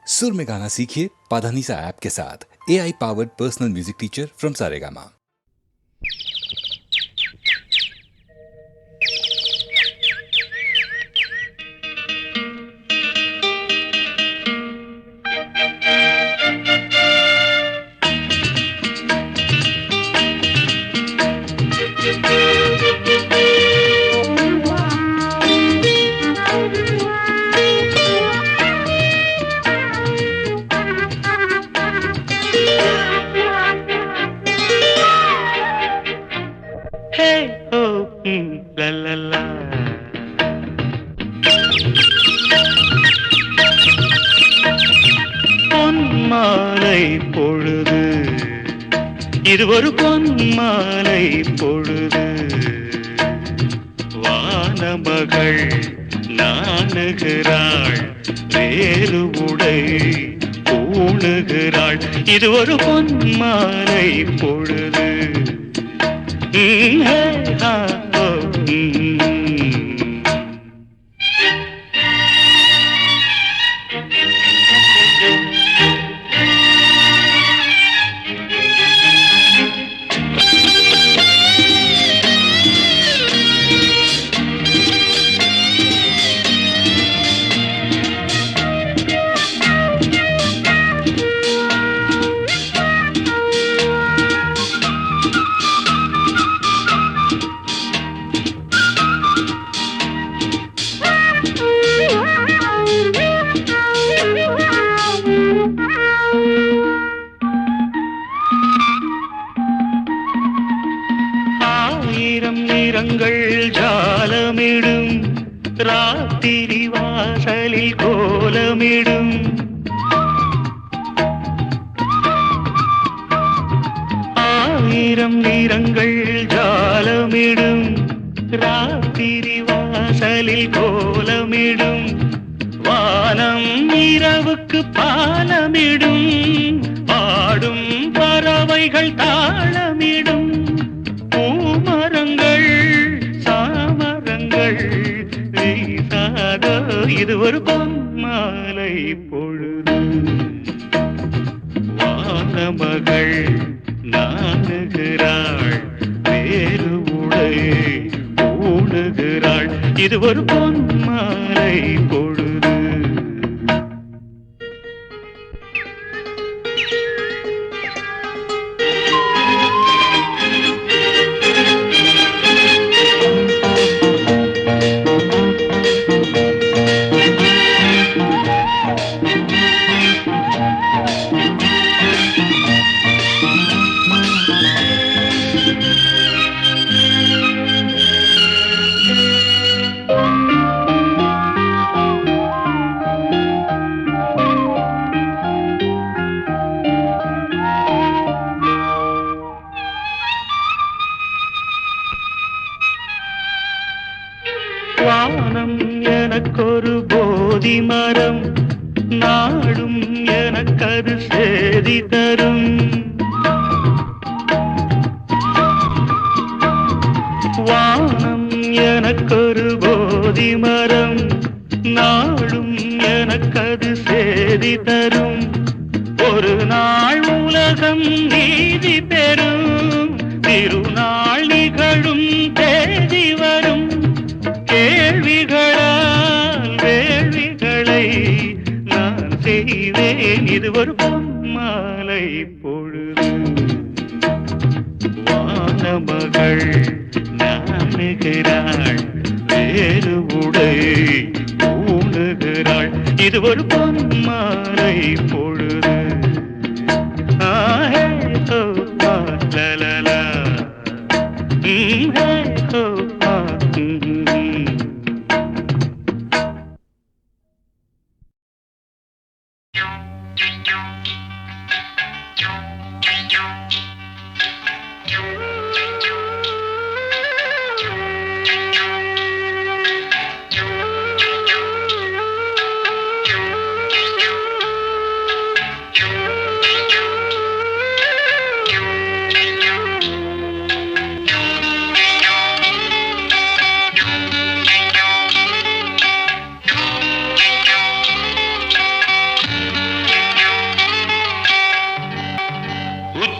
सुर में गाना सीखिए पाधानीसा ऐप के साथ। AI powered personal music teacher from Saregama. La la la. பொன்மாலை பொழுது, இது ஒரு பொன்மாலை பொழுது. வானமகள் நாணுகிறாள், வேறு உடை பூணுகிறாள். இது ஒரு பொன்மாலை பொழுது. நிறங்கள் ஜாலமிடும், ராத்திரி வாசலில் கோலமிடும். ஆயிரம் நிறங்கள் ஜாலமிடும், ராத்திரி வாசலில் கோலமிடும். வானம் இரவுக்கு பாலமிடும், பாடும் பறவைகள் தாளமிடும். பூமரங்கள் சாமரங்கள் வீசாதோ, இது ஒரு பொன்மாலை பொழுது. வானமகள் நாணுகிறாள், வேறு உடை பூணுகிறாள். இது ஒரு பொன்மாலை பொழுது. வானம் எனக்கொரு போதி மரம், நாடும் எனக்கது சேதி தரும். வானம் எனக்கொரு போதி மரம், நாடும் எனக்கது சேதி தரும். ஒரு நாள் உலகம் நீதி பெறும், திருநாள் நிகழும் தேதி வரும். கேள்விகளால் வேள்விகளை நான் செய்வேன், இது ஒரு பொன்மாலை பொழுது. வானமகள் நாணுகிறாள், வேறு உடை பூணுகிறாள். இது ஒரு பொன்மாலை பொழுது. ஆஹே ஹோ லலலா, ஹே ஹோ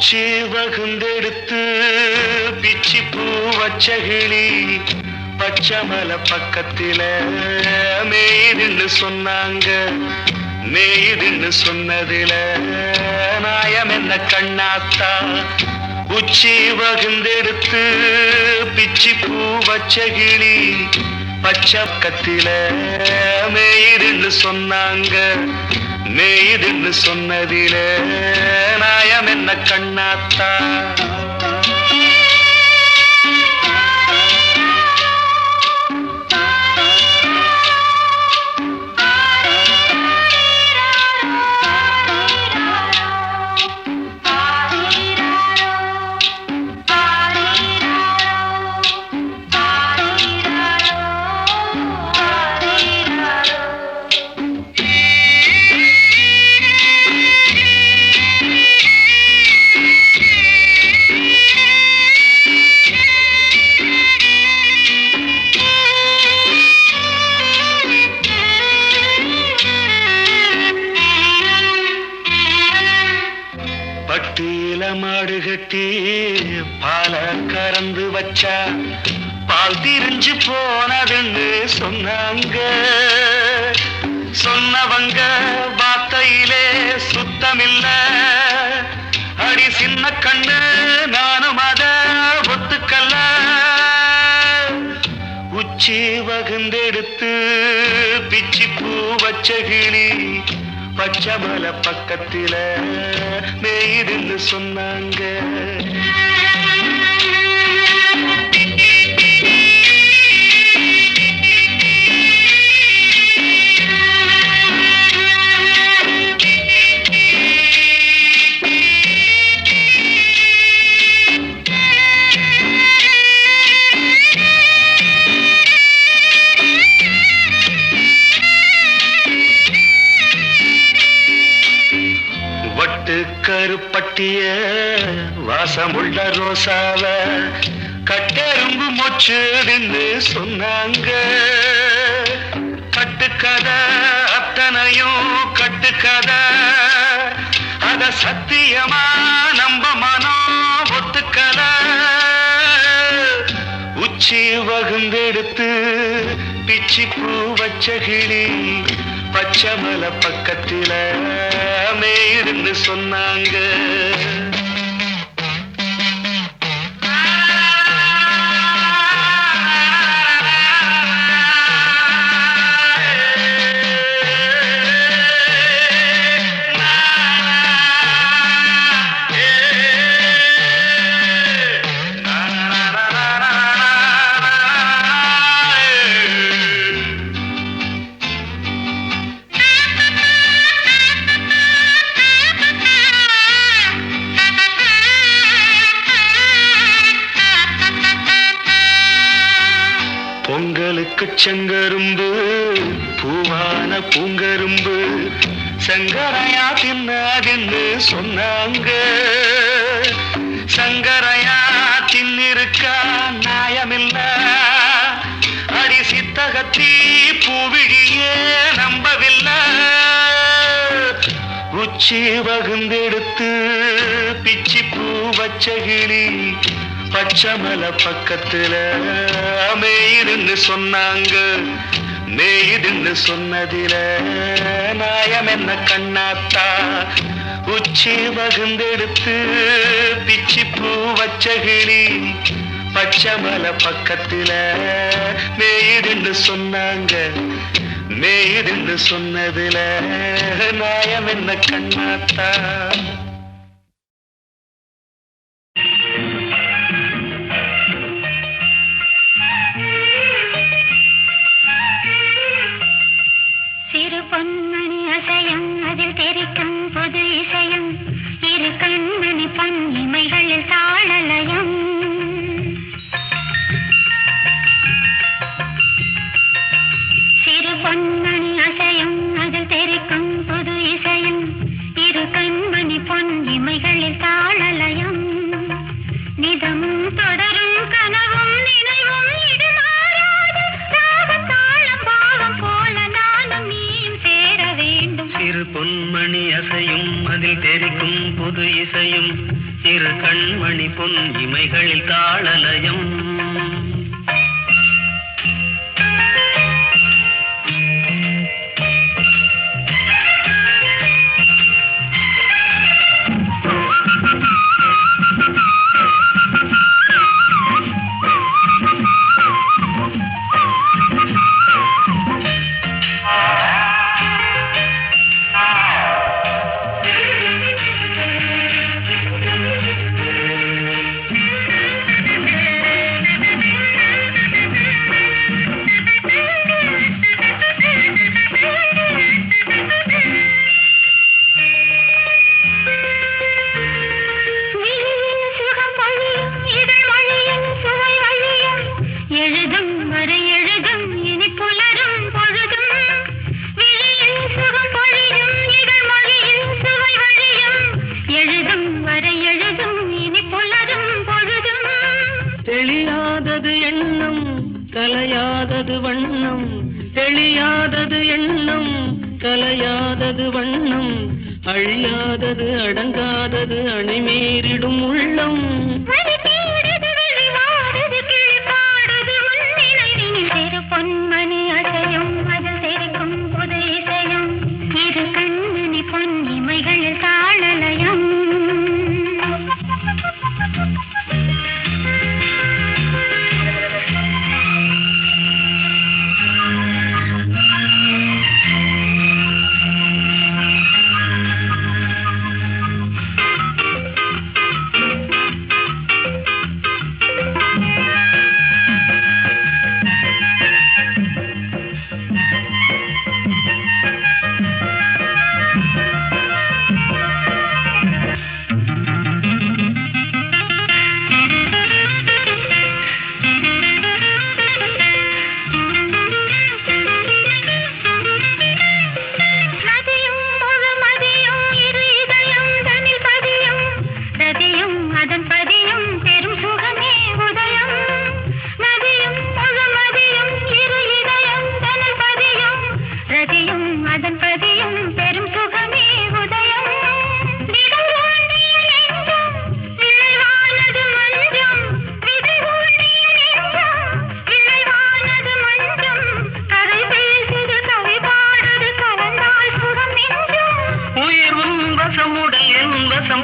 உச்சி வகுந்தெடுத்து பிச்சி பூ வச்ச கிளி பச்சமல பக்கத்தில மேய்துன்னு சொன்னாங்க. மேய்துன்னு சொன்னதில நாயம் என்ன கண்ணாத்தா. உச்சி வகுந்தெடுத்து பிச்சி பூ வச்ச கிளி பச்சக்கத்தில மேய்துன்னு சொன்னாங்க. மேய்துன்னு சொன்னதில நாயம் என்ன கண்ணாத்தா. பட்டியில மாடு கட்டி பால கறந்து வச்சா பால் திரிஞ்சு போனதுன்னு சொன்னாங்க. சொன்னவங்க வார்த்தையிலே சுத்தமில்ல. அடி சின்ன கண்ணு நானும் அத ஒத்துக்கல்ல. உச்சி வகுந்தெடுத்து பிச்சி பூ வச்ச கிளி பச்சமல பக்கத்தில மேய்துன்னு சொன்னாங்க. கருப்பட்டிய வாசமுள்ள ரோசாவ கட்டெரும்பு மொச்சுதுன்னு சொன்னாங்க. கட்டுக்கதை அத்தனையும் கட்டுக்கதை. அத சத்தியமா நம்ப மனம் ஒத்துக்கல. உச்சி வகுந்தெடுத்து பிச்சி பூ வச்ச கிளி பச்சமல பக்கத்தில மேய்துன்னு சொன்னாங்க. பொங்கலுக்கு செங்கரும்பு பூவான பூங்கரும்பு சங்கரையா தின்னாதுன்னு சொன்னாங்க. சங்கரையா தின்னிருக்கா நியாயமில்ல. அடி சித்தகத்தி பூவிழியே நம்பவில்லை. உச்சி வகுந்தெடுத்து பிச்சி பூ வச்ச கிளி பச்சமல பக்கத்தில மேய்துன்னு சொன்னாங்க. மேய்துன்னு சொன்னதில நாயம் என்ன கண்ணாத்தா. உச்சி வகுந்தெடுத்து பிச்சி பூ வச்ச கிளி பச்சமல பக்கத்தில மேய்துன்னு சொன்னாங்க. மேய்துன்னு சொன்னதில நாயம் என்ன கண்ணாத்தா. பொன்மணி அசையும் அதில் தெரிக்கும் புது இசையும் இரு கண்மணி பொன் இமைகளில் தாளலயம். சிறு பொன்மணி அசையும் அதில் தெரிக்கும் புது இசையும் இரு கண்மணி பொன் இமைகளில் தாளலயம். நிதமும் தொடரும் கனவும் நினைவும் இது மாறாது. ராகத்தாளம் பாவம் போல நானும் நீயும் சேர வேண்டும். சிறு பொன்மணி அசையும் அதில் தெரிக்கும் புது இசையும் இரு கண்மணி பொன் இமைகளில் தாளலயம். தெளியாதது எண்ணம் கலையாதது வண்ணம், தெளியாதது எண்ணம் கலையாதது வண்ணம், அழியாதது அடங்காதது அணிமீறிடும் உள்ளம். பொன்மணி அசையும் அதில் தெரிக்கும் புது இசையும், இரு கண்மணி பொன் இமைகளில் தாளலயம்.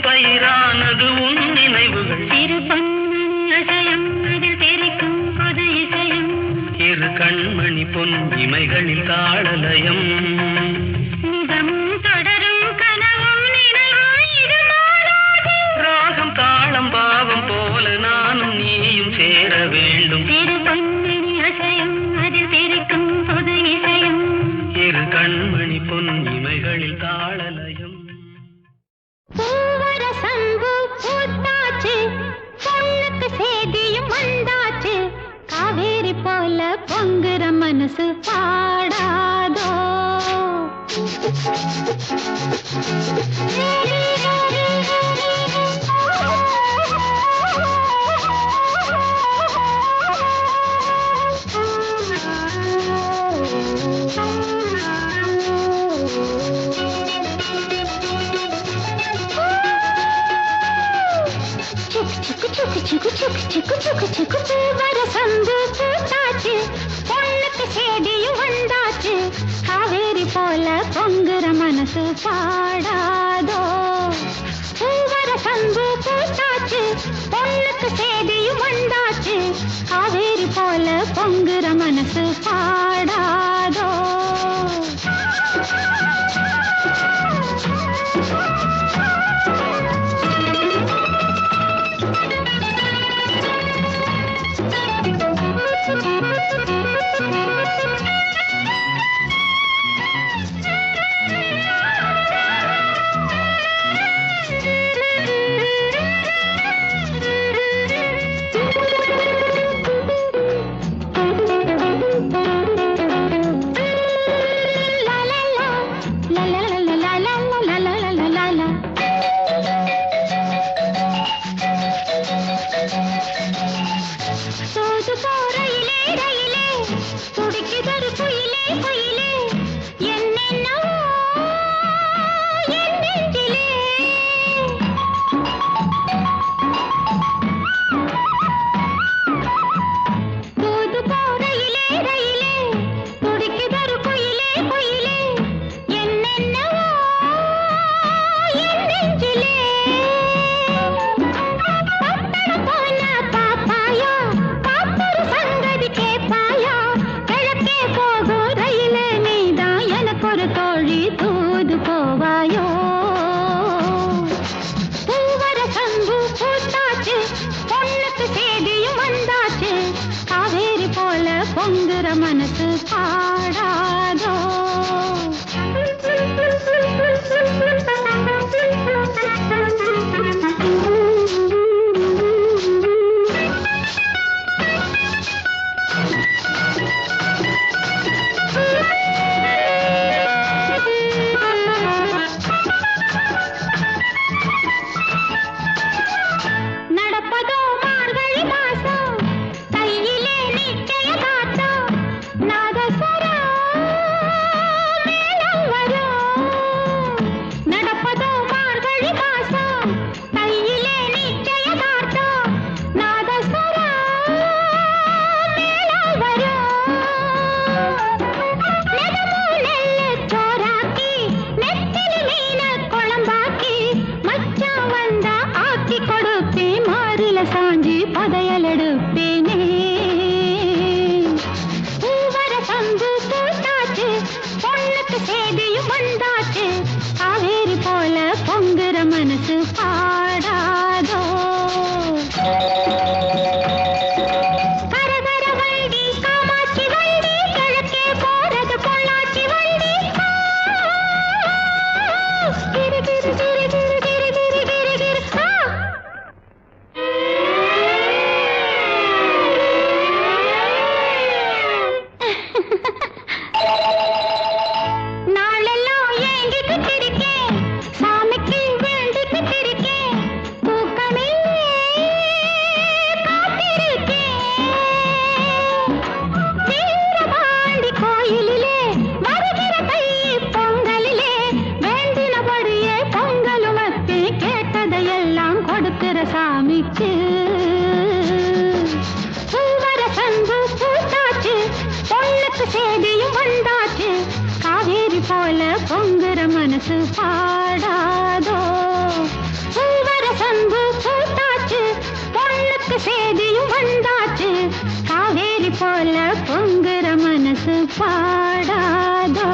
பயிரானது உன் நினைவுகள், இரு பொன்மணி அசையும் அதில் தெரிக்கும் புது இசையும், இரு கண்மணி பொன் இமைகளில் தாளலயம். நிதமும் தொடரும் கனவும் நினைவும் இது மாறாது. ராகம் தாளம் பாவம் போல நானும் நீயும் சேர வேண்டும். இரு பொன்மணி அசையும் அதில் தெரிக்கும் புது இசையும், இரு கண்மணி பொன் இமைகளில் தாளலயம். பூவர சங்கு பூத்தாச்சு, பொண்ணுக்கு சேதியும் வந்தாச்சு, காவேரி போல பொங்குற மனசு பாடாதோ. பூவரசந்து பூத்தாச்சு, பொண்ணுக்கு சேதியும் வந்தாச்சு, காவேரி போல பொங்குற மனசு பாடாதோ. பூவரசந்து பூத்தாச்சு, பொண்ணுக்கு சேதியும் வந்தாச்சு, காவேரி போல பொங்குற மனசு பாடாதோ. சேதியும் வந்தாச்சு காவேரி போல பொங்குற மனசு பாடாதோ பூவர சந்து பூத்தாச்சு பொண்ணுக்கு சேதியும் வந்தாச்சு காவேரி போல பொங்குற மனசு பாடாதோ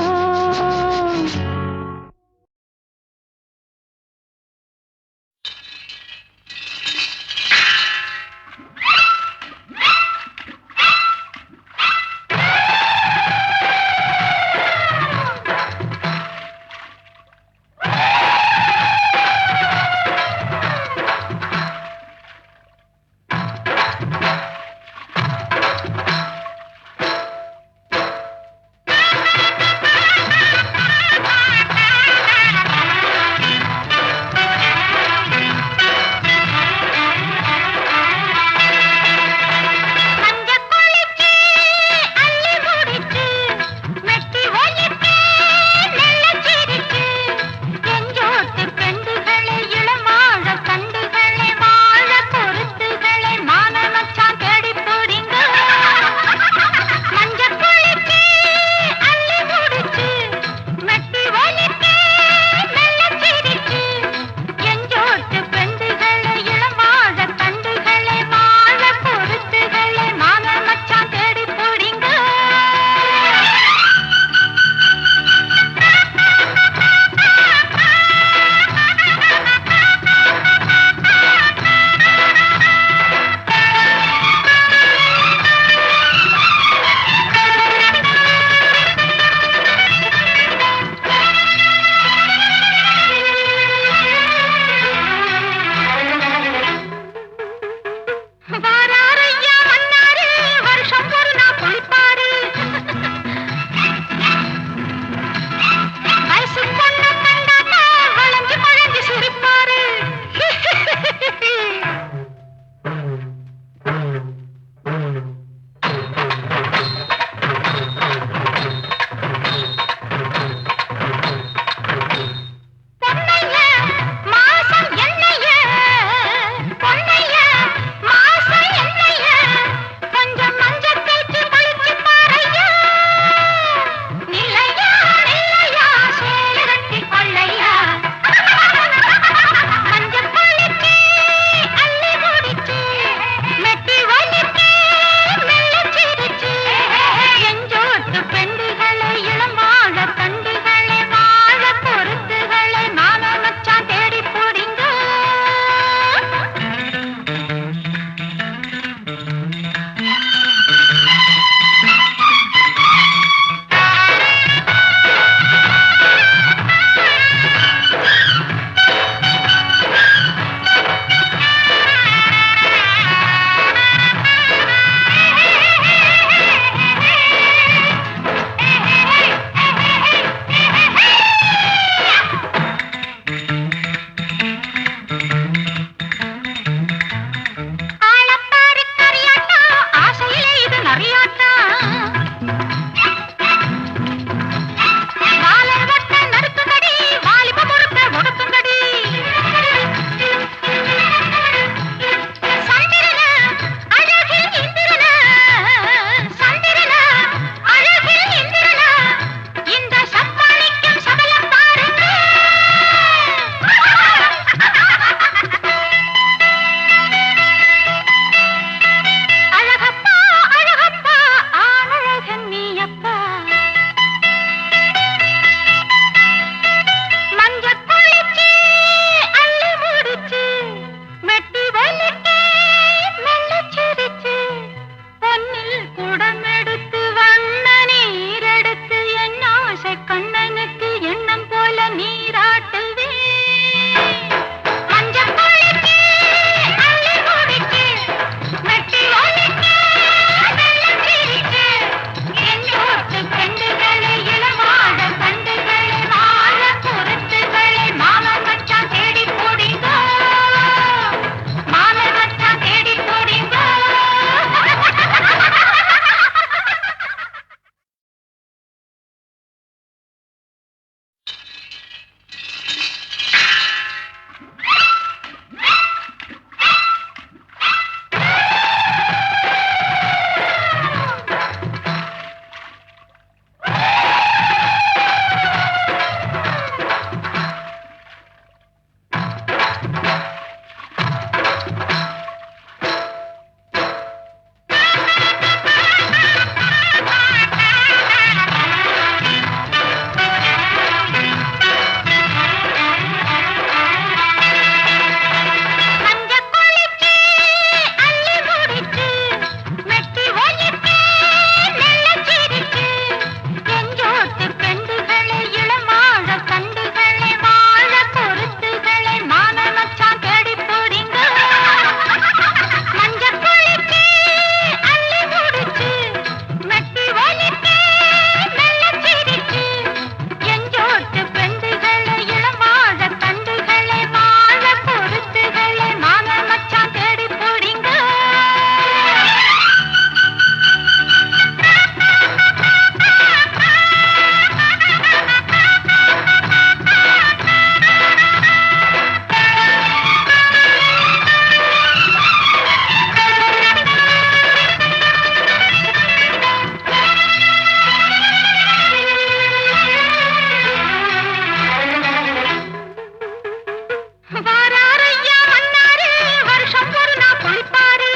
வாராரையா மன்னாரு வருஷம் ஒரு நாள் குளிப்பாரு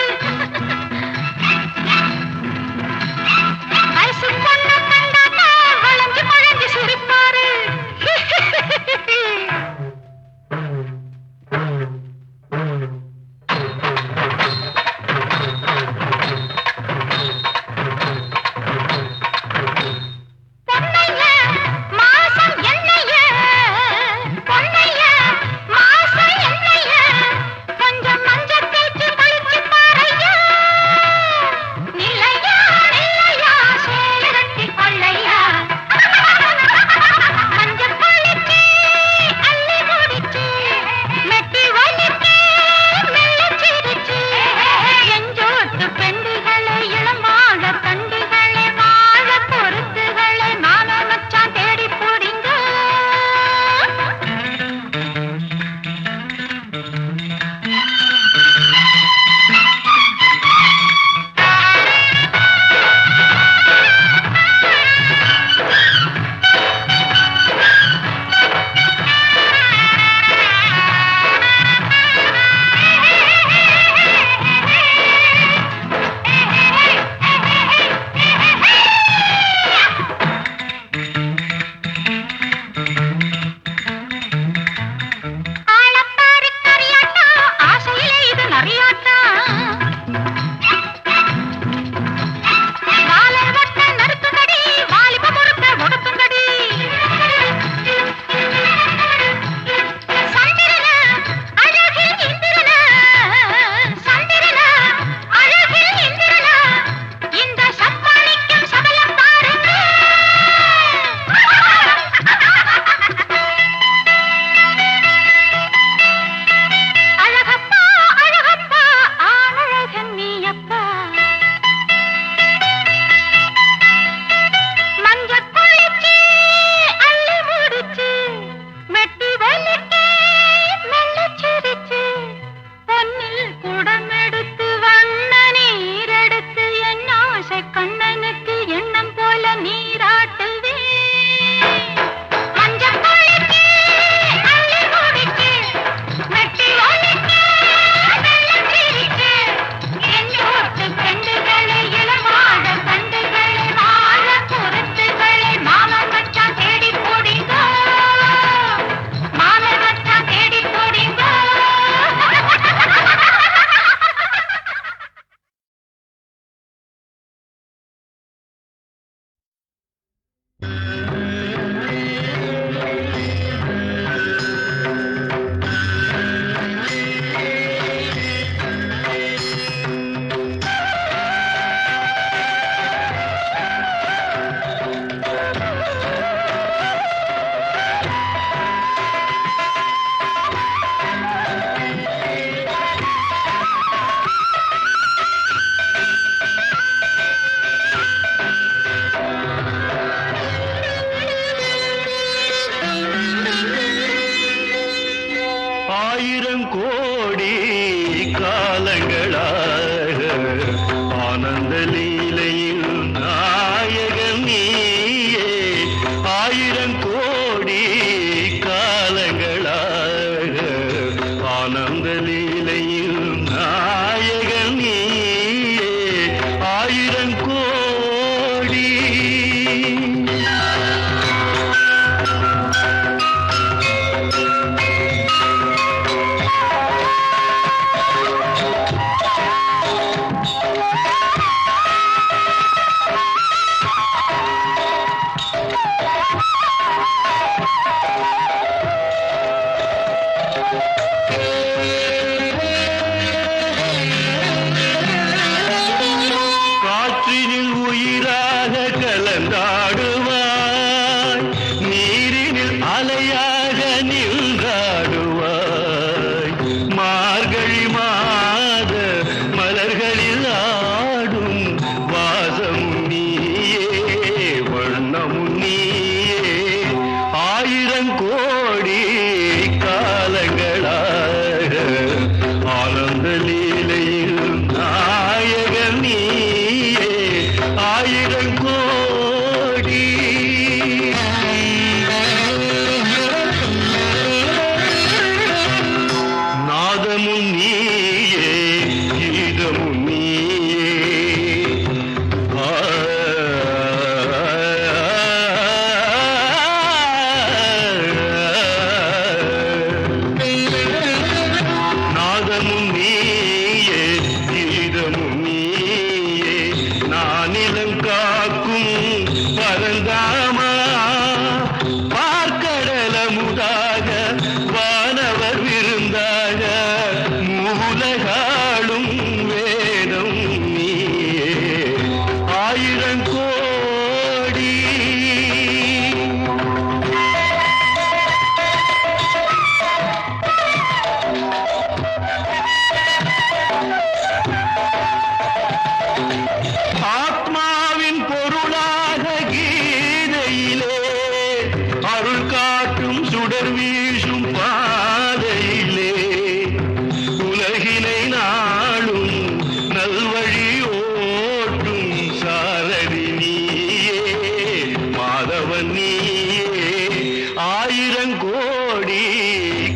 வயசு பொண்ணு கண்டாக்கா வளைஞ்சு குழஞ்சு சிரிப்பாரு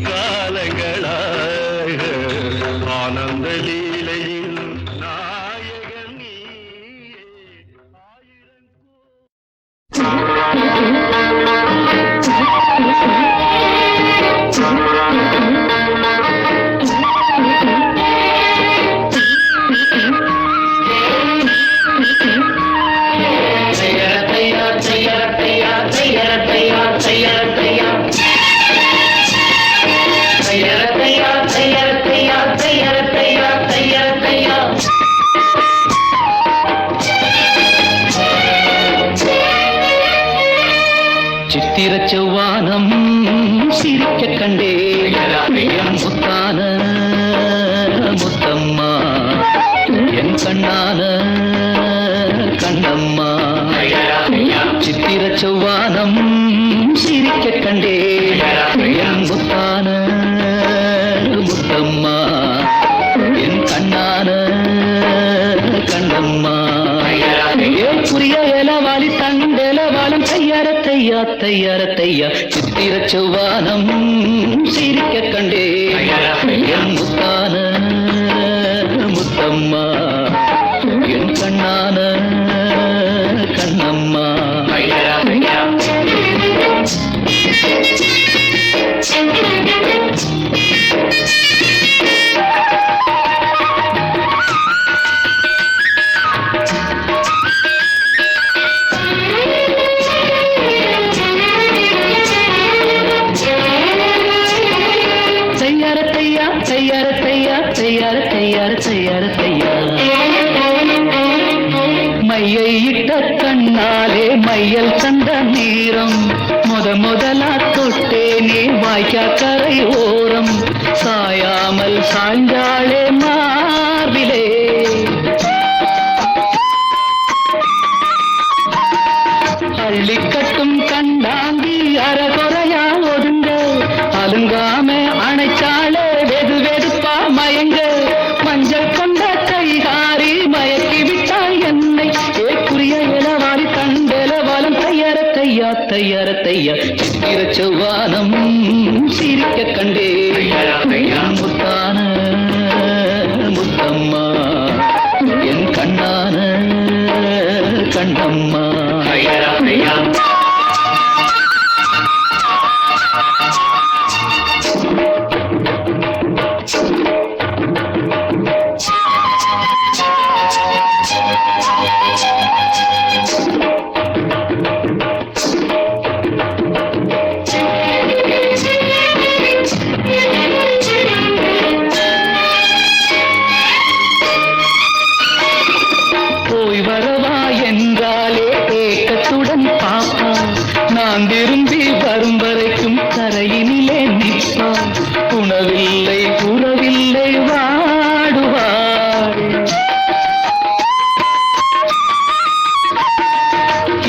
காலங்களாக ஆனந்த லீலையில் நாயகன் நீ. சித்திர செவ்வானம் சிரிக்க கண்டே என் முத்தான முத்தம்மா என் கண்ணான கண்ணம்மா சித்திர செவ்வானம் சிரிக்க கண்டே என் முத்தான முத்தம்மா என் கண்ணான கண்ணம்மா ஏன் புரிய இலவாளி தண்டலவாளம் தையார தையா தையார தையா சித்திர செவ்வானம் சிரிக்க கண்டே என் முத்தான முத்தம்மா என் கண்ணான கண்ணம்மா மையை இட்ட கண்ணாலே மையல் கண்ட நீரம் முதலா தொட்டேனே வாய்க்கா கரை ஓரம் சாயாமல் சாய்ந்தாளே மார்பிலே அள்ளி கட்டும் கண்டாங்கி அறகுறையா ஒதுங்க அலுங்காம அணைச்சாளே வெது வெதுப்பா மயங்க மஞ்சள் கொண்ட கைகாரி மயக்கி விட்டாள் என்னை ஏக்குரிய இளவாரி கண்டலவாலம் தையார தையா தையார தையா சித்திர செவ்வானம் சிரிக்க கண்டே முத்தான முத்தம்மா என் கண்ணான கண்ணம்மா போய் வரவா என்றாலே ஏக்கத்துடன் பாப்பா நான் திரும்பி வரும் வரைக்கும் கரையினிலே நிற்பா உணவில்லை உறவில்லை வாடுவாள்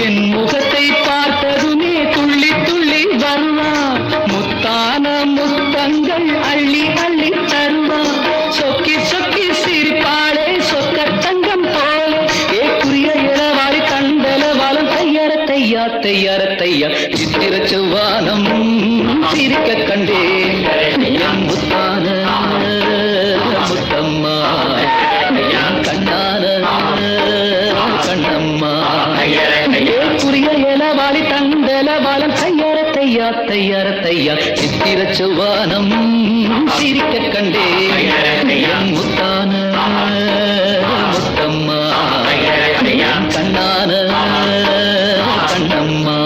என் முகத்தை பார்த்ததுமே துள்ளி துள்ளி வருவா முத்தான முத்தங்கள் அள்ளி அள்ளி தருவா சொக்கி சொக்கி சிரிப்பாளே சொக்க தங்கம் போல ஏக்குரிய இளவாரி கண்டலவாலம் தையார தையா தையார தையா சித்திர செவ்வானம் சிரிக்க கண்டே என் முத்தான முத்தம்மா கண்ணான கண்ணம்மா ஏக்குரிய இளவாரி தண்டலவாலம் தையார தையா தையார தையா சித்திர செவ்வானம் சிரிக்க கண்டே என் முத்தான முத்தம்மா கண்ணான கண்ணம்மா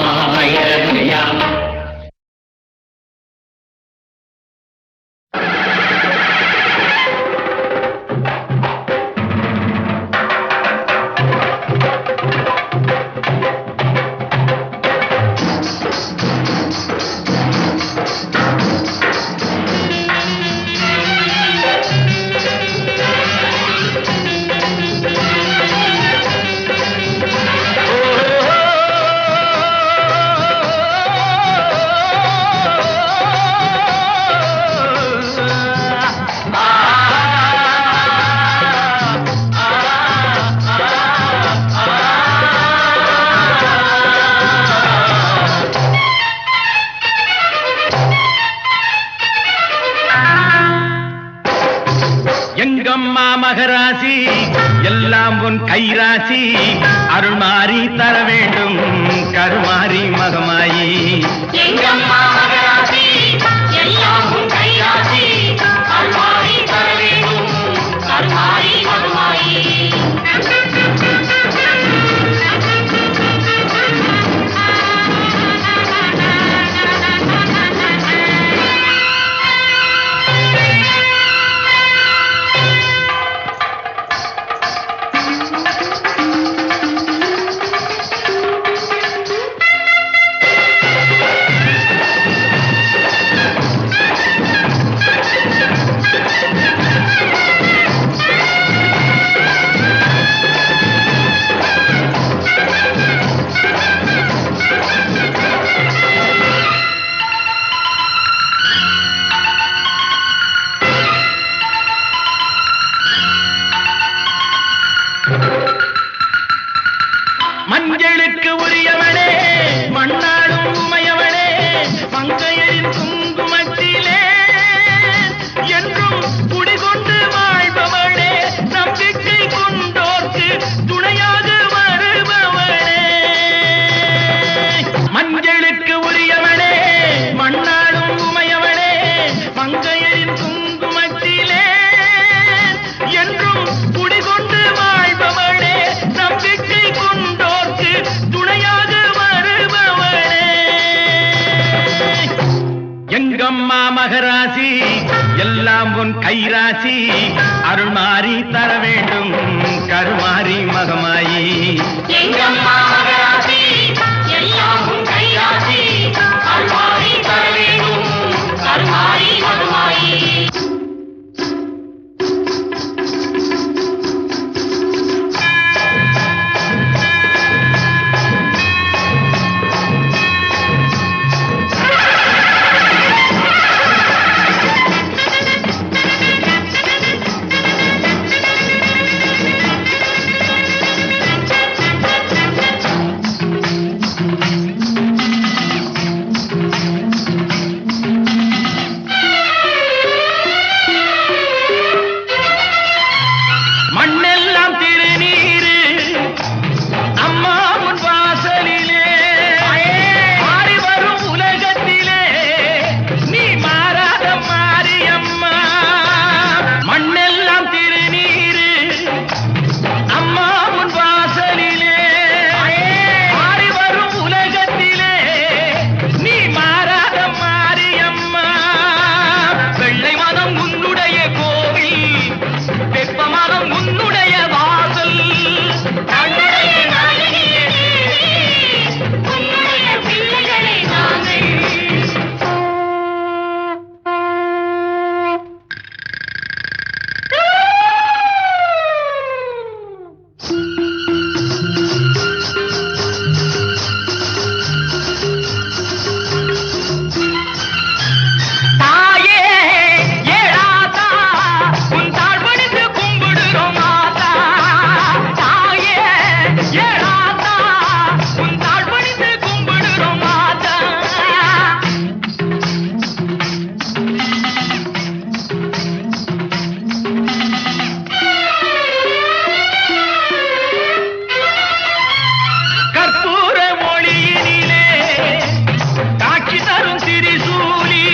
மகராசி எல்லாம் உன் கைராசி அருள் மாறி தர வேண்டும் கருமாறி மகமாயி எங்கம்மா மகராசி எல்லாம் உன் கைராசி அருள்மாறி தர வேண்டும் கருமாறி மகமாயி மஞ்சளுக்கு உரியவனே மண்ணாடும் உமையவனே மங்கையரின் குங்குமத்திலே என்றும் குடிகொண்டு வாழ்பவளே நம்பிக்கை கொண்டோர்க்கு துணையாக வருபவளே மஞ்சளுக்கு உரியவனே மண்ணாடும் உமையவளே மங்கையரின் குங்குமத்திலே என்றும் குடிகொண்டு வாழ்பவளே நம்பிக்கை கொண்டோர்க்கு துணையாக வருபவளே எங்கம்மா மகராசி எல்லாம் உன் கைராசி அருள் மாறி தர வேண்டும் கருமாறி மகமாயி எங்கம்மா மகராசி எல்லாம் உன் கைராசி அருள்மாறி தர வேண்டும் கருமாறி மகமாயி மண்ணெல்லாம் திருநீரு அம்மா உன் வாசலிலே மாறி வரும் உலகத்திலே நீ மாறாத மாரியம்மா மண்ணெல்லாம் திருநீரு அம்மா உன் வாசலிலே மாறி வரும் உலகத்திலே நீ மாறாத மாரியம்மா வெள்ளை மனம் உன்னுடைய கோவில் வெப்ப மனம் உன்னுடைய வாசல் தன்னுடைய நாயகியே உன்னுடைய பிள்ளைகளை நாங்கள் தாயே ஏழாதா உன் தாழ் பணிந்து கும்பிடுறோம் மாதா தாயே ஏழாதா உன் தாழ் பணிந்து கும்பிடுறோம் மாதா கற்பூர மொழியினிலே காட்சி தரும் திரிசூலி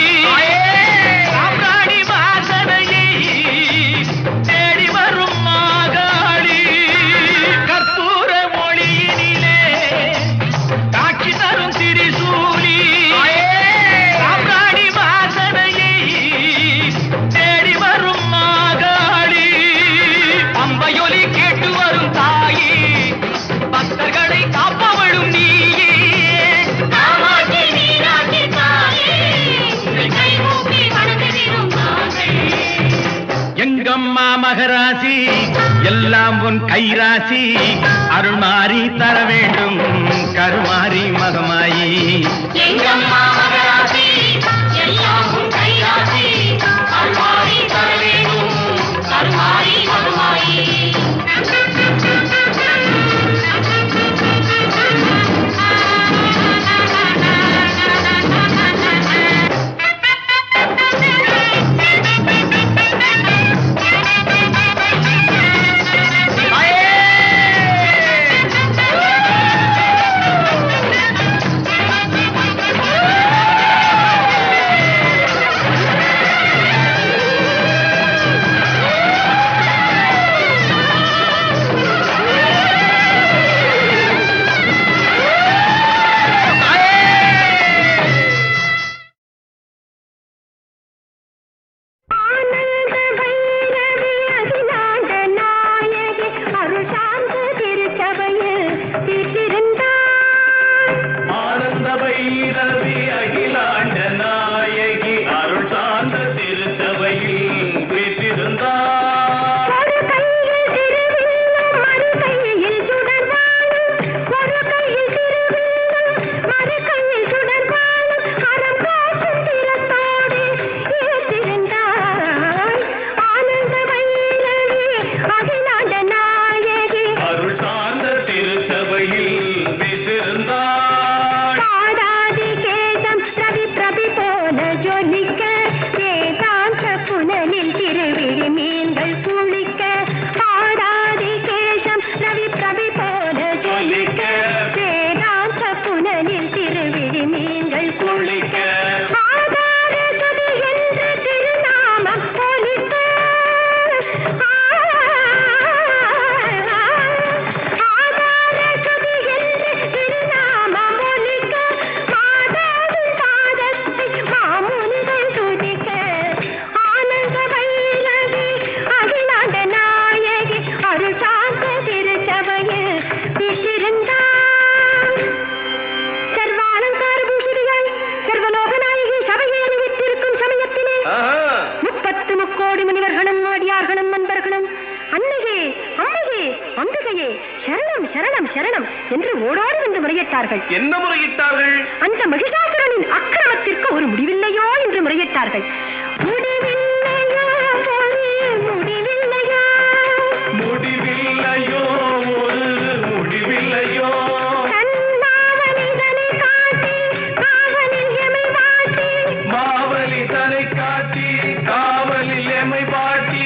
சாம்ராணி வாசனையை தேடி வரும் மாகாளி கற்பூர மொழியினிலே காட்சி தரும் திரிசூலி சாம்ராணி வாசனையை தேடி வரும் மாகாளி பம்பையொலி கேட்டு வரும் தாயே பக்தர்களை காப்பவளும் நீயே காமாட்சி மீனாட்சி தாயே உன்னை கைகூப்பி வணங்குகிறோம் நாங்கள் எங்கம்மா மகராசி எல்லாம் உன் கைராசி அருள் மாறி தர வேண்டும் கருமாறி மகமாயி எங்கம்மா மகராசி எல்லாம் உன் கைராசி அருள்மாறி தர வேண்டும் கருமாறி மகமாயி முக்கோடி முனிவர்களும் அடியார்களும் நண்பர்களும் அன்னையே அம்மையே அம்பிகையே சரணம் சரணம் சரணம் என்று ஓடோடி வந்து முறையிட்டார்கள். என்ன முறையிட்டார்கள்? அந்த மகிஷாசுரனின் அக்கிரமத்திற்கு ஒரு முடிவில்லையோ என்று முறையிட்டார்கள். முடிவில்லையோ முடிவில்லையோ முடிவில்லையோ ஒரு முடிவில்லையோ மாவலி தனை காட்டி காவலில் எமை பாட்டி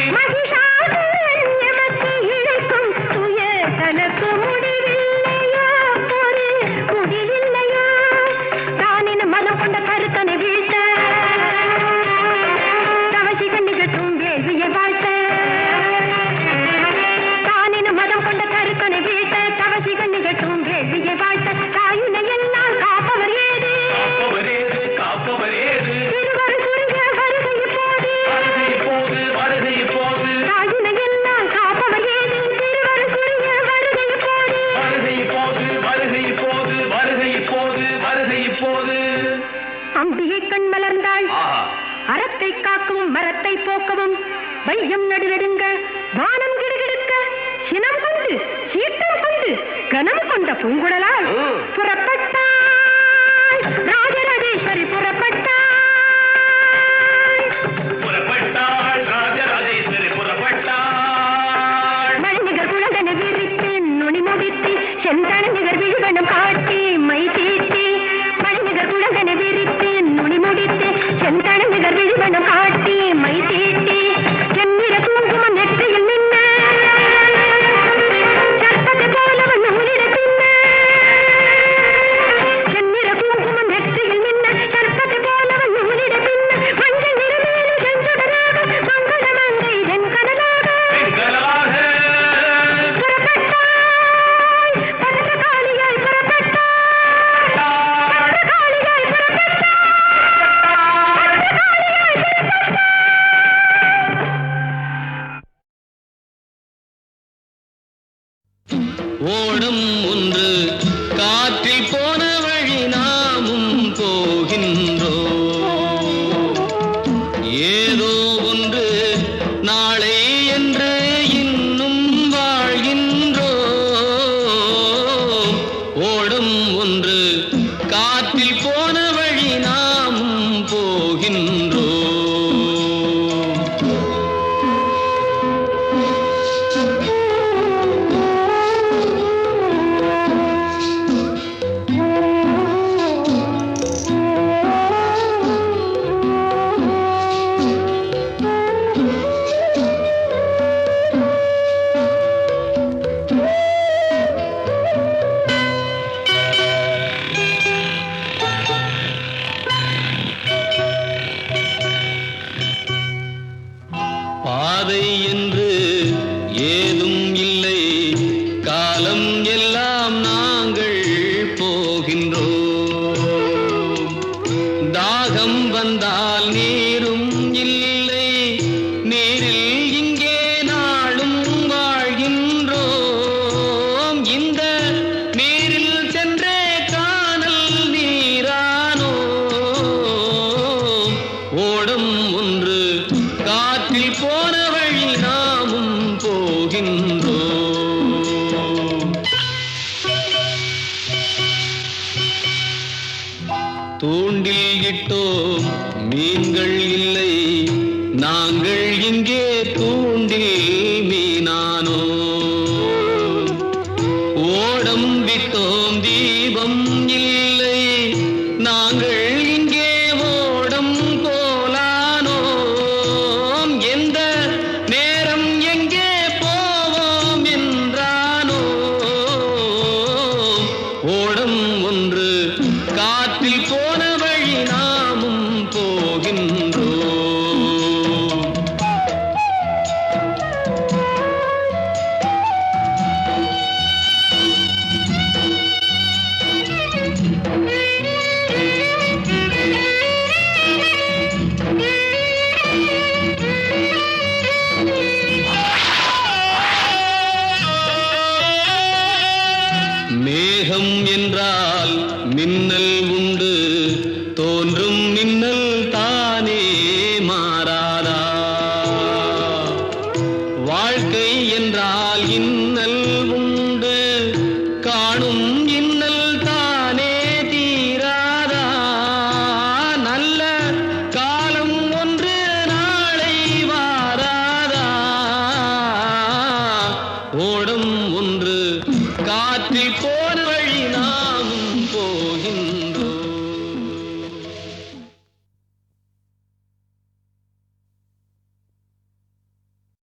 அம்பிகை கண் மலர்ந்தாள். அறத்தை காக்கவும் மரத்தை போக்கவும் வையம் நடுநடுங்க வானம் கிடுகிடுக்க சினம் கொண்டு சீற்றம் கொண்டு கனம் கொண்ட பூங்குழலால் புறப்பட்டாள் ராஜராஜேஸ்வரி புறப்பட்டாள் ராஜராஜேஸ்வரி புறப்பட்டாள். மணிநிகர் குழந்தனை விரித்து நுனி முடித்து செந்தன நிகர் விழுவனம் காட்டி மை தீட்டி மணிநிகர் குழந்தனை விரித்து நுனி முடித்து செந்தன நிகர் விழுவனம் காட்டி மை தீட்டி செந்நிற குங்குமம் நெற்றியில் நின்ன சர்ப்பத்தை போலவன் நூலிட பின்ன செந்நிற குங்குமம் நெற்றியில் நின்ன சர்ப்பத்தை போலவன் நூலிட பின்ன மஞ்சள் நிறமேலு செஞ்சுடராக மங்கள மங்கை வெண்கடலாக புறப்பட்டாய் பத்திரகாளியாய் புறப்பட்டாய் பத்திரகாளியாய் ஓடம் ஒன்று காற்றில் போன வழி நாமும் போகின்றோம். ஏதோ ஒன்று நாளை என்று இன்னும் வாழ்கின்றோம். ஓடம் ஒன்று காற்றில் போன வழி நாமும் போகின்றோம். பாதை என்று ஏதும் இல்லை, காலம் எல்லாம் நாங்கள் போகின்றோம். தாகம் வந்தால் நீரும் இல்லை, நீரில் இங்கே நாளும் வாழ்கின்றோம். இந்த நீரில் சென்றே காணல் நீரானோ. ஓடம் ஒன்று காற்றில் போன வழி நாமும் போகின்றோம். தூண்டில் இட்டோம் மீன்கள் இல்லை, நாங்கள் இங்கே தூண்டில் மீனானோ. ஓடம் விட்டோம் தீபம் இல்லை, நாங்கள் இங்கே ஓடம் போலானோம். எந்த நேரம் எங்கே போவோம் என்றானோ. ஓடம் ஒன்று காற்றில் போன வழி நாமும் போகின்றோம். மேகம் என்றால் மின்னல் உண்டு, தோன்றும் மின்னல் தானே மாறாதா. ஒன்று காற்றில் போன வழி நாமும் போகின்ற